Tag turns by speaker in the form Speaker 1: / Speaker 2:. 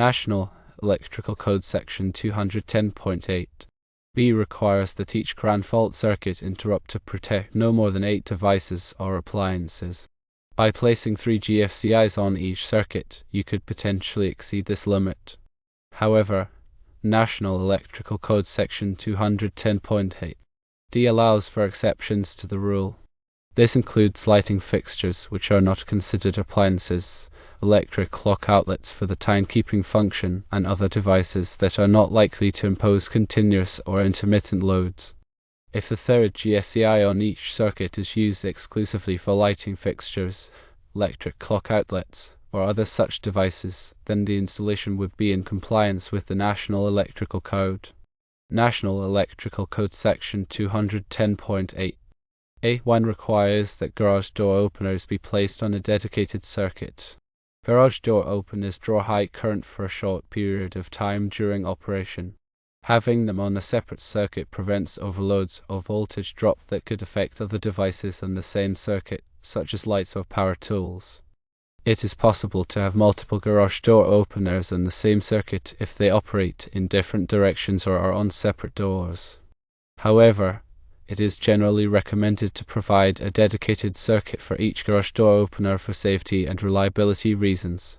Speaker 1: National Electrical Code Section 210.8 B requires that each ground fault circuit interrupt to protect no more than 8 devices or appliances. By placing 3 GFCIs on each circuit, you could potentially exceed this limit. However, National Electrical Code Section 210.8 D allows for exceptions to the rule. This includes lighting fixtures, which are not considered appliances, electric clock outlets for the timekeeping function, and other devices that are not likely to impose continuous or intermittent loads. If the third GFCI on each circuit is used exclusively for lighting fixtures, electric clock outlets, or other such devices, then the installation would be in compliance with the National Electrical Code. National Electrical Code Section 210.8 A1 requires that garage door openers be placed on a dedicated circuit. Garage door openers draw high current for a short period of time during operation. Having them on a separate circuit prevents overloads or voltage drop that could affect other devices on the same circuit, such as lights or power tools. It is possible to have multiple garage door openers on the same circuit if they operate in different directions or are on separate doors. However, it is generally recommended to provide a dedicated circuit for each garage door opener for safety and reliability reasons.